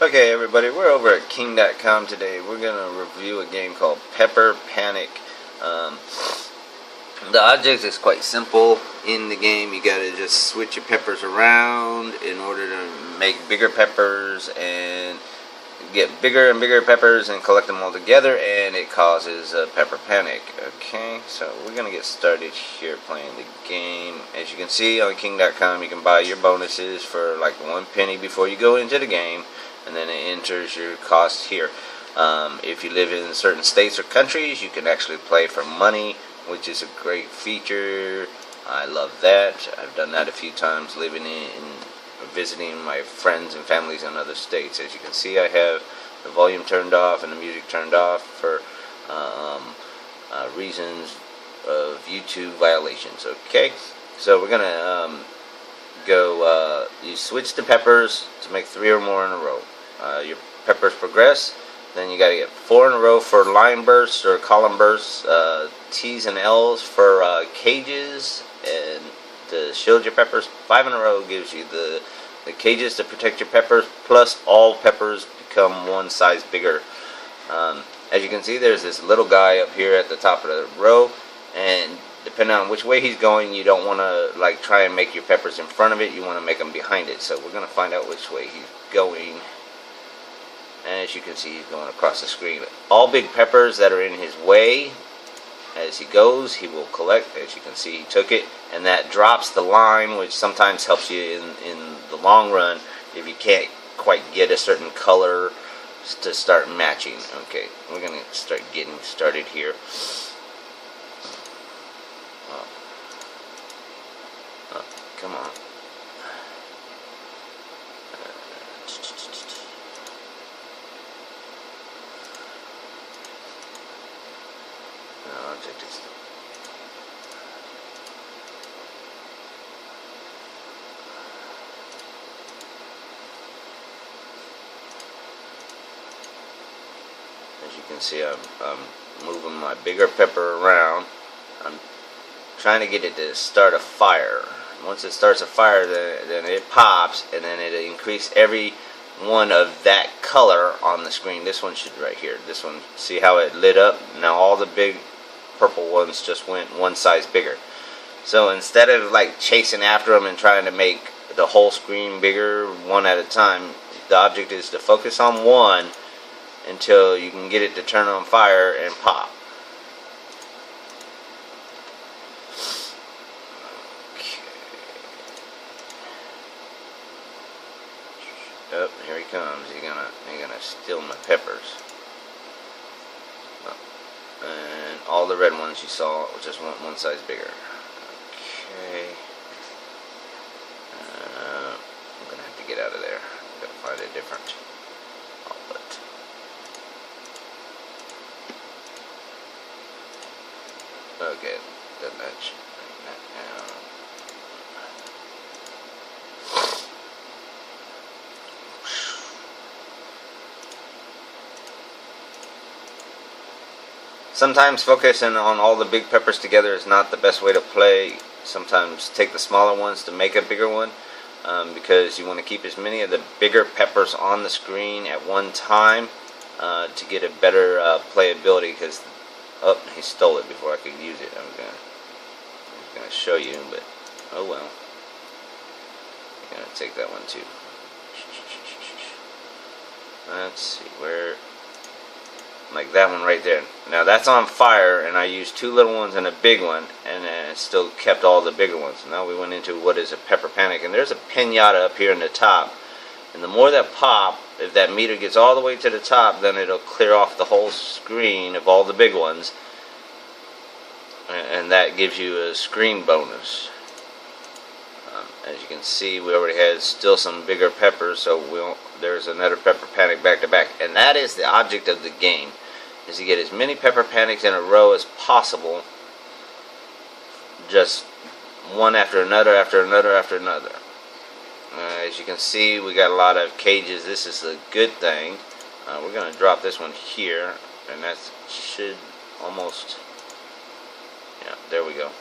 Okay, everybody, we're over at king.com today. We're going to review a game called Pepper Panic. Um, the object is quite simple. In the game, you got to just switch your peppers around in order to make bigger peppers and get bigger and bigger peppers and collect them all together, and it causes a pepper panic. Okay, so we're going to get started here playing the game. As you can see on king.com, you can buy your bonuses for like 1 penny before you go into the game, and then it enters your cost here. If you live in certain states or countries, you can actually play for money, which is a great feature. I love that. I've done that a few times living in visiting my friends and families in other states. As you can see, I have the volume turned off and the music turned off for reasons of YouTube violations. Okay, so we're gonna go. You switch the peppers to make 3 or more in a row. Your peppers progress. Then you got to get 4 in a row for line bursts or column bursts. T's and L's for cages, and to shield your peppers. 5 in a row gives you the cages to protect your peppers, plus all peppers become 1 size bigger. As you can see, there's this little guy up here at the top of the row, and depending on which way he's going, you don't want to like try and make your peppers in front of it. You want to make them behind it. So we're going to find out which way he's going. As you can see, he's going across the screen. All big peppers that are in his way, as he goes, he will collect. As you can see, he took it, and that drops the line, which sometimes helps you in the long run if you can't quite get a certain color to start matching. Okay, we're going to start getting started here. Come on. Object is as you can see, I'm moving my bigger pepper around. I'm trying to get it to start a fire. Once it starts a fire, then it pops, and then it increases every one of that color on the screen. This one should right here. This one, see how it lit up? Now all the big purple ones just went 1 size bigger. So instead of like chasing after them and trying to make the whole screen bigger one at a time, the object is to focus on one until you can get it to turn on fire and pop. Oh, here he comes. He's gonna steal my peppers. And all the red ones you saw just went 1 size bigger. Okay. I'm gonna have to get out of there. I'm gonna find a different outlet. Okay, doesn't match. Sometimes focusing on all the big peppers together is not the best way to play. Sometimes take the smaller ones to make a bigger one, because you want to keep as many of the bigger peppers on the screen at one time to get a better playability. Because he stole it before I could use it. I'm gonna show you, but oh well. I'm gonna take that one too. Let's see where. Like that one right there. Now that's on fire, and I used 2 little ones and a big one, and it still kept all the bigger ones. Now we went into what is a pepper panic, and there's a pinata up here in the top, and the more that pop, if that meter gets all the way to the top, then it'll clear off the whole screen of all the big ones, and that gives you a screen bonus. As you can see, we already had still some bigger peppers, so there's another pepper panic back to back, and that is the object of the game, is to get as many pepper panics in a row as possible, just one after another after another after another. As you can see, we got a lot of cages. This is a good thing. We're going to drop this one here, and that should almost, yeah, there we go.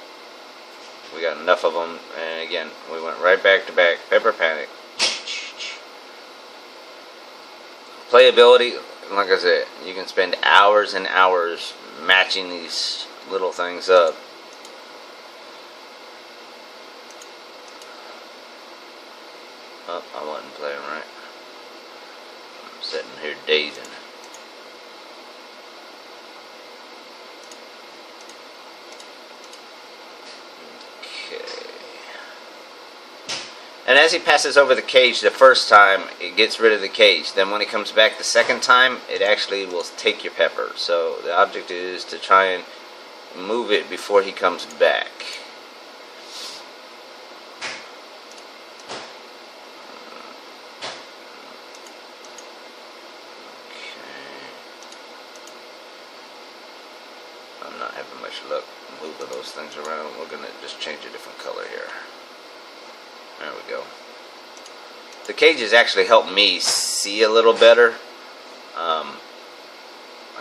We got enough of them, and again, we went right back to back. Pepper panic. Playability, like I said, you can spend hours and hours matching these little things up. Oh, I wasn't playing right. I'm sitting here dazing. Okay. And as he passes over the cage the first time, it gets rid of the cage. Then when he comes back the second time, it actually will take your pepper. So the object is to try and move it before he comes back. I'm not having much luck moving those things around. We're going to just change a different color here. There we go. The cages actually help me see a little better. I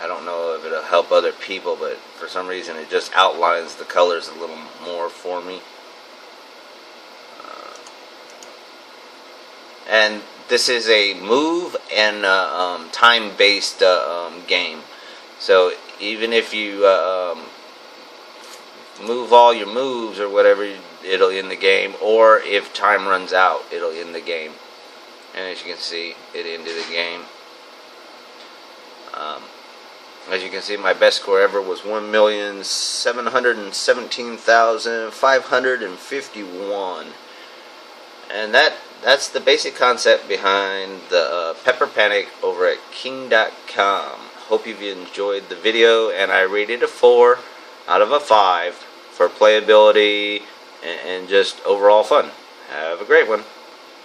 don't know if it'll help other people, but for some reason it just outlines the colors a little more for me. And this is a move and time-based game. So even if you move all your moves or whatever, it'll end the game. Or if time runs out, it'll end the game. And as you can see, it ended the game. As you can see, my best score ever was 1,717,551. And that's the basic concept behind the Pepper Panic over at King.com. Hope you've enjoyed the video, and I rated a 4 out of a 5 for playability and just overall fun. Have a great one.